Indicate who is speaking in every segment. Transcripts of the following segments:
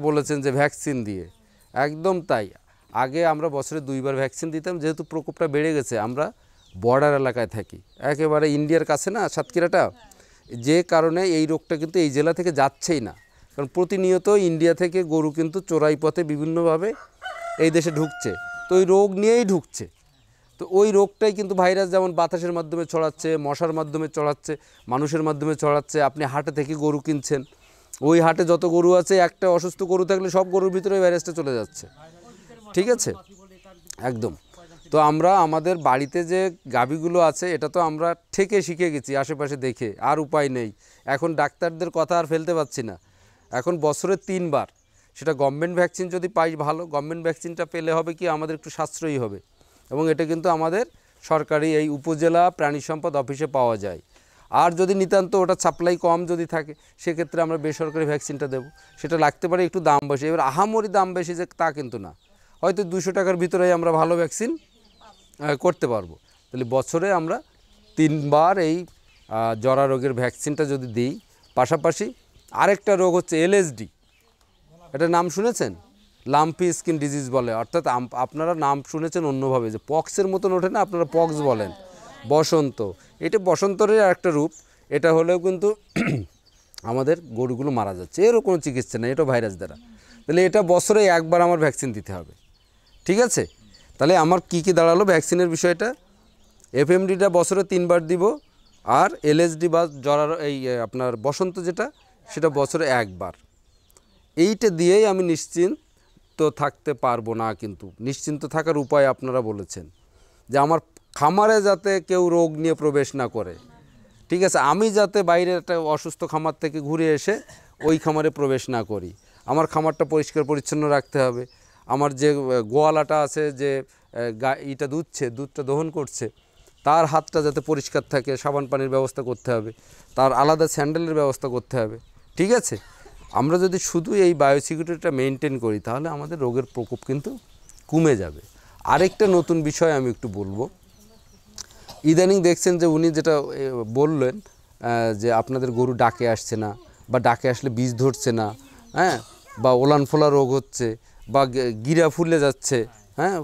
Speaker 1: বলেছেন যে ভ্যাকসিন দিয়ে, একদম তাই। আগে আমরা বছরে 2বার ভ্যাকসিন দিতাম, যেহেতু প্রকোপটা বেড়ে গেছে, আমরা বর্ডার এলাকায় থাকি, একেবারে ইন্ডিয়ার কাছে না সাতক্ষীরাটা, যে কারণে এই রোগটা কিন্তু এই জেলা থেকে যাচ্ছেই না। কারণ প্রতিনিয়ত ইন্ডিয়া থেকে গরু কিন্তু চোরাই পথে বিভিন্নভাবে এই দেশে ঢুকছে, তো ওই রোগ নিয়েই ঢুকছে। তো ওই রোগটাই কিন্তু ভাইরাস যেমন বাতাসের মাধ্যমে ছড়াচ্ছে, মশার মাধ্যমে ছড়াচ্ছে, মানুষের মাধ্যমে ছড়াচ্ছে। আপনি হাটে থেকে গরু কিনছেন, ওই হাটে যত গরু আছে, একটা অসুস্থ গরু থাকলে সব গরুর ভিতরে ভাইরাসটা চলে যাচ্ছে, ঠিক আছে? একদম। তো আমরা আমাদের বাড়িতে যে গাভীগুলো আছে, এটা তো আমরা ঠেকে শিখে গেছি আশেপাশে দেখে, আর উপায় নেই। এখন ডাক্তারদের কথা আর ফেলতে পারছি না। এখন বছরে 3বার, সেটা গভর্নমেন্ট ভ্যাকসিন যদি পাই ভালো, গভর্নমেন্ট ভ্যাকসিনটা পেলে হবে কি আমাদের একটু সাশ্রয়ী হবে, এবং এটা কিন্তু আমাদের সরকারি এই উপজেলা প্রাণী সম্পদ অফিসে পাওয়া যায়। আর যদি নিতান্ত ওটা সাপ্লাই কম যদি থাকে, সেক্ষেত্রে আমরা বেসরকারি ভ্যাকসিনটা দেবো, সেটা লাগতে পারে একটু দাম বেশি। এবার আহামরি দাম বেশি যে তা কিন্তু না, হয়তো 200 টাকার ভিতরেই আমরা ভালো ভ্যাকসিন করতে পারবো। তাহলে বছরে আমরা 3বার এই জরা রোগের ভ্যাকসিনটা যদি দিই, পাশাপাশি আরেকটা রোগ হচ্ছে এলএসডি, এটা নাম শুনেছেন? লাম্পি স্কিন ডিজিজ বলে, অর্থাৎ আপনারা নাম শুনেছেন অন্যভাবে, যে পক্সের মতন ওঠে না, আপনারা পক্স বলেন, বসন্ত। এটা বসন্তের একটা রূপ। এটা হলেও কিন্তু আমাদের গরুগুলো মারা যাচ্ছে, এরও কোনো চিকিৎসা নেই, এটা ভাইরাস দ্বারা। তাহলে এটা বছরে 1বার আমার ভ্যাকসিন দিতে হবে, ঠিক আছে? তাহলে আমার কি কি দাঁড়ালো ভ্যাকসিনের বিষয়টা? এফএমডিটা বছরে 3বার দিব, আর এলএসডি বা জ্বর এই আপনার বসন্ত যেটা, সেটা বছরে 1বার। এইটা দিয়েই আমি নিশ্চিন্ত থাকতে পারবো না। কিন্তু নিশ্চিন্ত থাকার উপায় আপনারা বলেছেন যে আমার খামারে যাতে কেউ রোগ নিয়ে প্রবেশ না করে, ঠিক আছে? আমি যাতে বাইরে একটা অসুস্থ খামার থেকে ঘুরে এসে ওই খামারে প্রবেশ না করি। আমার খামারটা পরিষ্কার পরিচ্ছন্ন রাখতে হবে। আমার যে গোয়ালাটা আছে, যে দুধটা দহন করছে, তার হাতটা যাতে পরিষ্কার থাকে, সাবান পানির ব্যবস্থা করতে হবে, তার আলাদা স্যান্ডেলের ব্যবস্থা করতে হবে, ঠিক আছে? আমরা যদি শুধু এই বায়োসিকিউরিটিটা মেনটেন করি, তাহলে আমাদের রোগের প্রকোপ কিন্তু কমে যাবে। আরেকটা নতুন বিষয় আমি একটু বলবো। ইদানিং দেখছেন যে উনি যেটা বললেন, যে আপনাদের গরু ডাকে আসছে না, বা ডাকে আসলে বীজ ধরছে না, হ্যাঁ, বা ওলান ফোলা রোগ হচ্ছে, বা গিরা ফুলে যাচ্ছে, হ্যাঁ,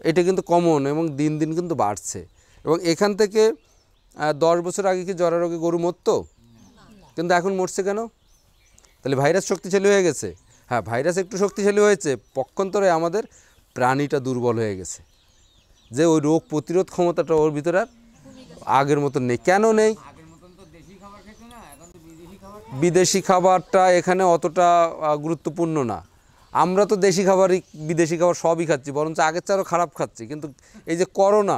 Speaker 1: এটা কিন্তু কমন এবং দিন দিন কিন্তু বাড়ছে। এবং এখান থেকে 10 বছর আগে কি জরা রোগে গরু মরতো? কিন্তু এখন মরছে কেন? তাহলে ভাইরাস শক্তিশালী হয়ে গেছে। হ্যাঁ, ভাইরাস একটু শক্তিশালী হয়েছে, পক্ষান্তরে আমাদের প্রাণীটা দুর্বল হয়ে গেছে, যে ওই রোগ প্রতিরোধ ক্ষমতাটা ওর ভিতরে আর আগের মতন নেই। কেন নেই? বিদেশি খাবারটা এখানে অতটা গুরুত্বপূর্ণ না। আমরা তো দেশি খাবারই, বিদেশি খাবার সবই খাচ্ছি, বরঞ্চ আগের চেয়ে আরও খারাপ খাচ্ছি। কিন্তু এই যে করোনা,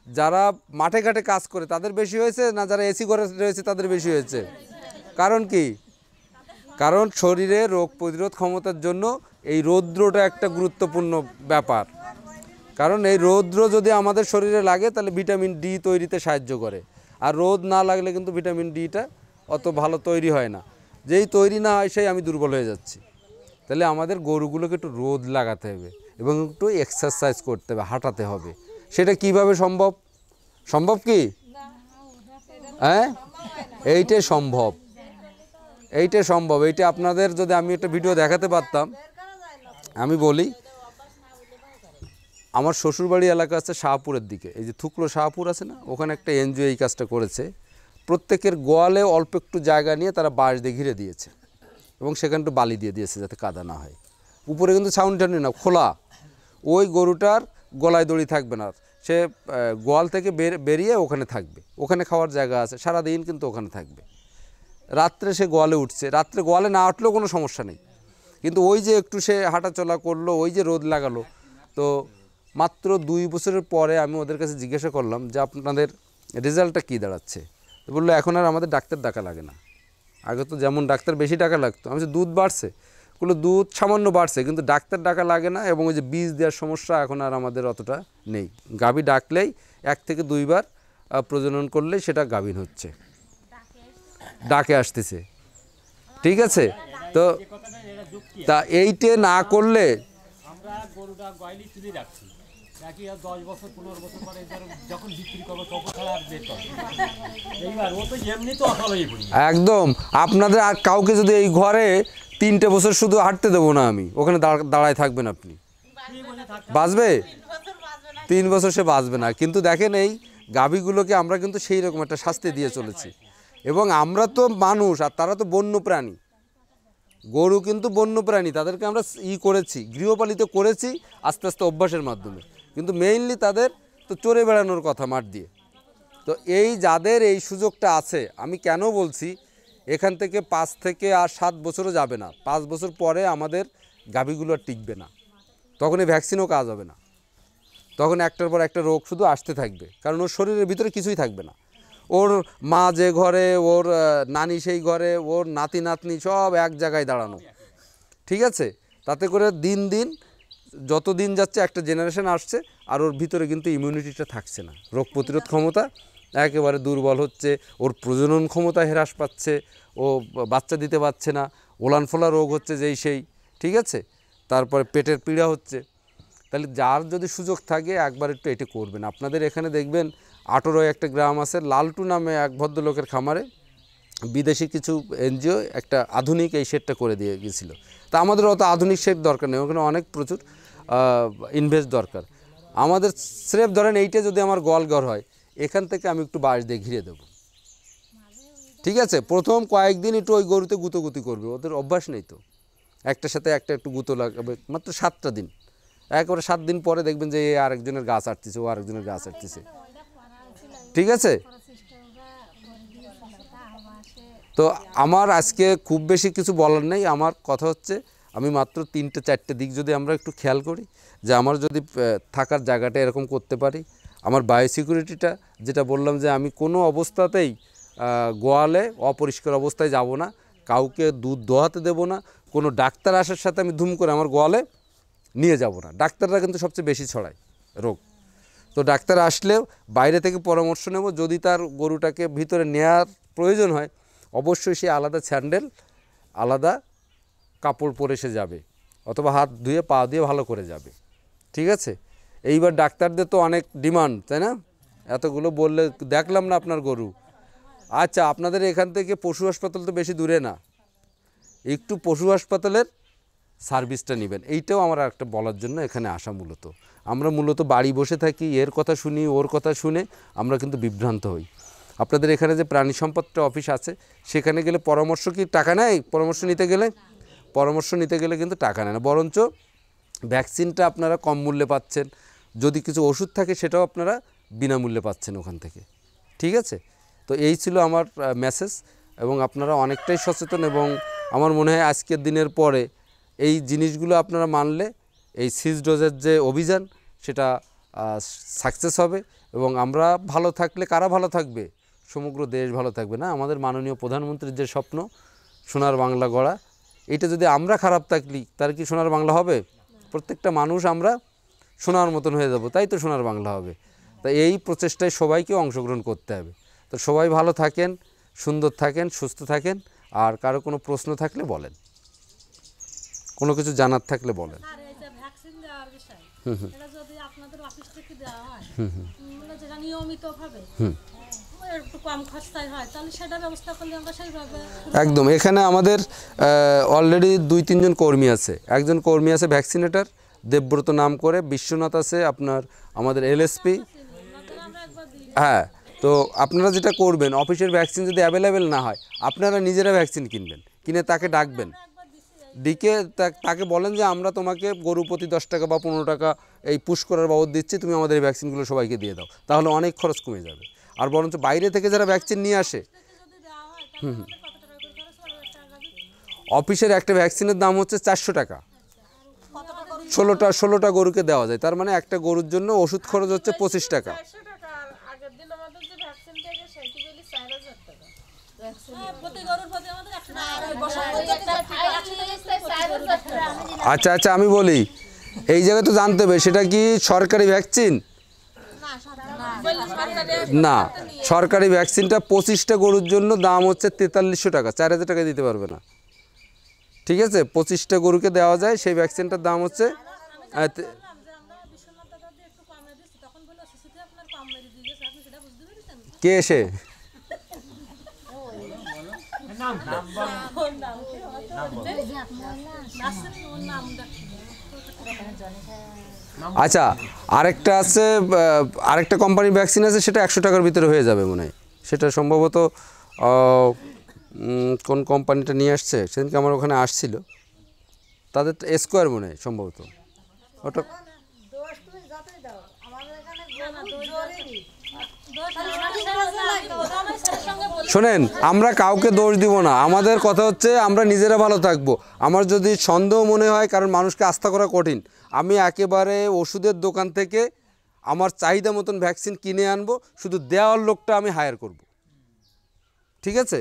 Speaker 1: যারা মাঠে ঘাটে কাজ করে তাদের বেশি হয়েছে, না যারা এসি করে রয়েছে তাদের বেশি হয়েছে? কারণ কি? কারণ শরীরে রোগ প্রতিরোধ ক্ষমতার জন্য এই রৌদ্রটা একটা গুরুত্বপূর্ণ ব্যাপার। কারণ এই রৌদ্র যদি আমাদের শরীরে লাগে, তাহলে ভিটামিন ডি তৈরিতে সাহায্য করে। আর রোদ না লাগলে কিন্তু ভিটামিন ডিটা অত ভালো তৈরি হয় না। যেই তৈরি না হয়, সেই আমি দুর্বল হয়ে যাচ্ছি। তাহলে আমাদের গরুগুলোকে একটু রোদ লাগাতে হবে, এবং একটু এক্সারসাইজ করতে হবে, হাঁটাতে হবে। সেটা কিভাবে সম্ভব? সম্ভব কি? হ্যাঁ, এইটাই সম্ভব, এইটাই সম্ভব। এইটা আপনাদের যদি আমি একটা ভিডিও দেখাতে পারতাম। আমি বলি, আমার শ্বশুরবাড়ি এলাকা আছে শাহপুরের দিকে, এই যে থুকলো শাহপুর আছে না, ওখানে একটা এনজিও এই কাজটা করেছে। প্রত্যেকের গোয়ালে অল্প একটু জায়গা নিয়ে তারা বাঁশ দিয়ে ঘিরে দিয়েছে, এবং সেখানে একটু বালি দিয়ে দিয়েছে যাতে কাদা না হয়। উপরে কিন্তু ছাউনি টাউনি না, খোলা। ওই গরুটার গলায় দড়ি থাকবে না, সে গোয়াল থেকে বেরিয়ে ওখানে থাকবে, ওখানে খাওয়ার জায়গা আছে, সারাদিন কিন্তু ওখানে থাকবে। রাত্রে সে গোয়ালে উঠছে, রাত্রে গোয়ালে না উঠলেও কোনো সমস্যা নেই, কিন্তু ওই যে একটু সে হাঁটাচলা করলো, ওই যে রোদ লাগালো। তো মাত্র 2 বছরের পরে আমি ওদের কাছে জিজ্ঞাসা করলাম যে আপনাদের রেজাল্টটা কী দাঁড়াচ্ছে? তো বললো এখন আর আমাদের ডাক্তার ডাকা লাগে না। আগে তো যেমন ডাক্তার বেশি টাকা লাগতো। আমি দুধ বাড়ছে, বললো দুধ সামান্য বাড়ছে, কিন্তু ডাক্তার ডাকা লাগে না, এবং ওই যে বীজ দেওয়ার সমস্যা এখন আর আমাদের অতটা নেই। গাভী ডাকলেই 1 থেকে 2বার প্রজনন করলেই সেটা গাভীন হচ্ছে, ডাকে আসতেছে, ঠিক আছে? তো তা এইটে না করলে,
Speaker 2: আমরা গরুটা গয়লি তুলে রাখছি, একই 10 বছর 15 বছর পরে যখন বিক্রি করবো তখন ছাড়া আর বের করবে এইবার ও তো এমনি তো অকাল হয়ে পড়ি
Speaker 1: একদম। আপনাদের আর কাউকে যদি এই ঘরে 3টে বছর শুধু হাঁটতে দেবো না আমি, ওখানে দাঁড়ায় থাকবেন আপনি, বাঁচবে 3 বছর সে বাঁচবে না। কিন্তু দেখেন এই গাভীগুলোকে আমরা কিন্তু সেই রকম একটা শাস্তি দিয়ে চলেছি, এবং আমরা তো মানুষ আর তারা তো বন্য প্রাণী। গরু কিন্তু বন্য প্রাণী, তাদেরকে আমরা করেছি, গৃহপালিত করেছি আস্তে আস্তে অভ্যাসের মাধ্যমে, কিন্তু মেইনলি তাদের তো চড়ে বেড়ানোর কথা মাঠ দিয়ে। তো এই যাদের এই সুযোগটা আছে, আমি কেন বলছি এখান থেকে 5 থেকে আর 7 বছরও যাবে না, 5 বছর পরে আমাদের গাভীগুলো আর টিকবে না, তখন এই ভ্যাকসিনও কাজ হবে না, তখন একটার পর একটা রোগ শুধু আসতে থাকবে, কারণ ওর শরীরের ভিতরে কিছুই থাকবে না। ওর মা যে ঘরে, ওর নানি সেই ঘরে, ওর নাতি নাতনি সব এক জায়গায় দাঁড়ানো, ঠিক আছে। তাতে করে দিন দিন যত দিন যাচ্ছে একটা জেনারেশন আসছে, আর ওর ভিতরে কিন্তু ইমিউনিটিটা থাকছে না, রোগ প্রতিরোধ ক্ষমতা একেবারে দুর্বল হচ্ছে, ওর প্রজনন ক্ষমতা হ্রাস পাচ্ছে, ও বাচ্চা দিতে পারছে না, ওলান ফোলা রোগ হচ্ছে যেই সেই, ঠিক আছে। তারপরে পেটের পীড়া হচ্ছে। তাহলে যার যদি সুযোগ থাকে একবার একটু এটি করবেন। আপনাদের এখানে দেখবেন 18 একটা গ্রাম আছে, লালটু নামে এক ভদ্রলোকের খামারে বিদেশি কিছু এনজিও একটা আধুনিক এই শেডটা করে দিয়ে গিয়েছিলো। তা আমাদের অত আধুনিক শেড দরকার নেই, ওখানে অনেক প্রচুর ইনভেস্ট দরকার। আমাদের স্রেফ ধরেন এইটা যদি আমার গোয়ালঘর হয়, এখান থেকে আমি একটু বাঁশ দিয়ে ঘিরে দেবো, ঠিক আছে। প্রথম কয়েকদিন একটু ওই গরুতে গুঁতোগুতি করবে, ওদের অভ্যাস নেই তো, একটার সাথে একটা একটু গুঁতো লাগাবে, মাত্র 7টা দিন, একবারে 7 দিন পরে দেখবেন যে এ আরেকজনের গাছ আটতেছে, ও আরেকজনের গাছ আটতেছে, ঠিক আছে। তো আমার আজকে খুব বেশি কিছু বলার নেই, আমার কথা হচ্ছে আমি মাত্র 3-4টে দিক যদি আমরা একটু খেয়াল করি, যে আমার যদি থাকার জায়গাটা এরকম করতে পারি, আমার বায়োসিকিউরিটিটা যেটা বললাম, যে আমি কোনো অবস্থাতেই গোয়ালে অপরিষ্কার অবস্থায় যাব না, কাউকে দুধ দোহাতে দেব না, কোনো ডাক্তার আসার সাথে আমি ধুম করে আমার গোয়ালে নিয়ে যাব না। ডাক্তাররা কিন্তু সবচেয়ে বেশি ছড়ায় রোগ। তো ডাক্তার আসলেও বাইরে থেকে পরামর্শ নেব, যদি তার গরুটাকে ভিতরে নেওয়ার প্রয়োজন হয় অবশ্যই সে আলাদা স্যান্ডেল, আলাদা কাপড় পরে সে যাবে, অথবা হাত ধুয়ে পা দিয়ে ভালো করে যাবে, ঠিক আছে। এইবার ডাক্তারদের তো অনেক ডিমান্ড, তাই না? এতগুলো বললে দেখলাম না আপনার গরু। আচ্ছা, আপনাদের এখান থেকে পশু হাসপাতাল তো বেশি দূরে না, একটু পশু হাসপাতালের সার্ভিসটা নেবেন, এইটাও আমার একটা বলার জন্য এখানে আসা। মূলত আমরা বাড়ি বসে থাকি, এর কথা শুনি, ওর কথা শুনে আমরা কিন্তু বিভ্রান্ত হই। আপনাদের এখানে যে প্রাণী সম্পদটা অফিস আছে, সেখানে গেলে পরামর্শ কি টাকা নেয়? পরামর্শ নিতে গেলে কিন্তু টাকা নেয় না, বরঞ্চ ভ্যাকসিনটা আপনারা কম মূল্যে পাচ্ছেন, যদি কিছু ওষুধ থাকে সেটাও আপনারা বিনামূল্যে পাচ্ছেন ওখান থেকে, ঠিক আছে। তো এই ছিল আমার মেসেজ, এবং আপনারা অনেকটাই সচেতন, এবং আমার মনে হয় আজকের দিনের পরে এই জিনিসগুলো আপনারা মানলে এই সিজ ডোজের যে অভিযান সেটা সাকসেস হবে, এবং আমরা ভালো থাকলে কারা ভালো থাকবে? সমগ্র দেশ ভালো থাকবে, না? আমাদের মাননীয় প্রধানমন্ত্রীর যে স্বপ্ন সোনার বাংলা গড়া, এটা যদি আমরা খারাপ থাকলি তার কি সোনার বাংলা হবে? প্রত্যেকটা মানুষ আমরা সোনার মতন হয়ে যাব, তাই তো সোনার বাংলা হবে। তাই এই প্রচেষ্টায় সবাইকে অংশগ্রহণ করতে হবে। তো সবাই ভালো থাকেন, সুন্দর থাকেন, সুস্থ থাকেন। আর কারো কোনো প্রশ্ন থাকলে বলেন, কোনো কিছু জানার থাকলে বলেন। একদম। এখানে আমাদের অলরেডি 2-3 জন কর্মী আছে। একজন কর্মী আছে ভ্যাকসিনেটার, দেবব্রত নাম করে, বিশ্বনাথ আছে আপনার আমাদের এলএসপি। হ্যাঁ, তো আপনারা যেটা করবেন, অফিসের ভ্যাকসিন যদি অ্যাভেলেবেল না হয়, আপনারা নিজেরা ভ্যাকসিন কিনবেন, কিনে তাকে ডাকবেন, ডিকে তাকে বলেন যে আমরা তোমাকে গরু প্রতি 10 টাকা বা 15 টাকা এই পুশ করার বাবদ দিচ্ছি, তুমি আমাদের এই ভ্যাকসিনগুলো সবাইকে দিয়ে দাও, তাহলে অনেক খরচ কমে যাবে। আর বরঞ্চ বাইরে থেকে যারা ভ্যাকসিন নিয়ে আসে, অফিসের একটা ভ্যাকসিনের দাম হচ্ছে 400 টাকা, 16টা গরুকে দেওয়া যায়, তার মানে একটা গরুর জন্য ওষুধ খরচ হচ্ছে 25 টাকা। আচ্ছা আচ্ছা, আমি বলি, এই জায়গায় তো জানতে হবে সেটা কি সরকারি ভ্যাকসিন? না, সরকারি ভ্যাকসিনটা 25টা গরুর জন্য দাম হচ্ছে 4300 টাকা, 4000 টাকা দিতে পারবে না, ঠিক আছে। 25টা গরুকে দেওয়া যায়, সেই ভ্যাকসিনটার দাম হচ্ছে কে এসে
Speaker 2: নাম নাম বল
Speaker 1: আচ্ছা আরেকটা আছে আরেকটা কোম্পানির ভ্যাকসিন আছে সেটা 100 টাকার ভিতরে হয়ে যাবে মনে হয় সেটা সম্ভবত কোন কোম্পানিটা নিয়ে আসছে সেদিনকে আমার ওখানে আসছিল তাদের স্কোয়ার মনে হয় সম্ভবত ওটা শোনেন আমরা কাউকে দোষ দিব না আমাদের কথা হচ্ছে আমরা নিজেরা ভালো থাকবো আমার যদি সন্দেহ মনে হয় কারণ মানুষকে আস্থা করা কঠিন আমি একেবারে ওষুধের দোকান থেকে আমার চাহিদা মতন ভ্যাকসিন কিনে আনবো শুধু দেওয়ার লোকটা আমি হায়ার করব ঠিক আছে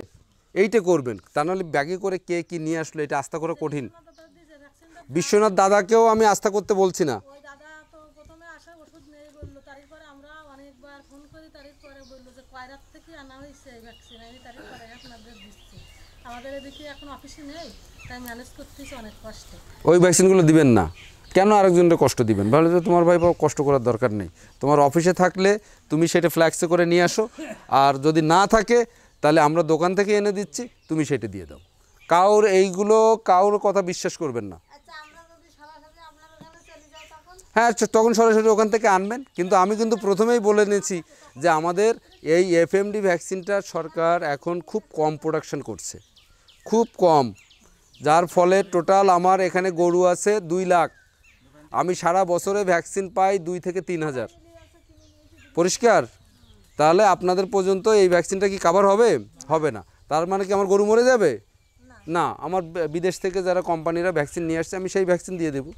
Speaker 1: এইটা করবেন তা নাহলে ব্যাগে করে কে কী নিয়ে আসলো এটা আস্থা করা কঠিন বিশ্বনাথ দাদাকেও আমি আস্থা করতে বলছি না
Speaker 3: ওই দাদা তো প্রথমে আসা ওষুধ নেই বললো তারপরে আমরা অনেকবার ফোন করি তারপরে বললো যে কয়রাত থেকে আনা হয়েছে এই ভ্যাকসিন আমি তারপরে আপনাদের দিচ্ছি আমাদের এদিকে এখন অফিসে নেই তাই ম্যানেজ করতেছি অনেক কষ্টে
Speaker 1: ওই ভ্যাকসিনগুলো দিবেন না কেন আরেকজনকে কষ্ট দিবেন ভালো যে তোমার ভাই বাবা কষ্ট করার দরকার নেই তোমার অফিসে থাকলে তুমি সেটা ফ্ল্যাক্সে করে নিয়ে আসো আর যদি না থাকে তাহলে আমরা দোকান থেকে এনে দিচ্ছি তুমি সেটা দিয়ে দাও কাউর কথা বিশ্বাস করবেন না হ্যাঁ তখন সরাসরি ওখান থেকে আনবেন কিন্তু আমি কিন্তু প্রথমেই বলে নিয়েছি যে আমাদের এই এফএমডি ভ্যাকসিনটা সরকার এখন খুব কম প্রোডাকশন করছে খুব কম যার ফলে টোটাল আমার এখানে গরু আছে 2 লাখ আমি সারা বছরে ভ্যাকসিন পাই 2 থেকে 3 হাজার পরিষ্কার তাহলে আপনাদের পর্যন্ত এই ভ্যাকসিনটা কি কভার হবে হবে না তার মানে কি আমার গরু মরে যাবে না আমার বিদেশ থেকে যারা কোম্পানিরা ভ্যাকসিন নিয়ে আসছে আমি সেই ভ্যাকসিন দিয়ে দেবো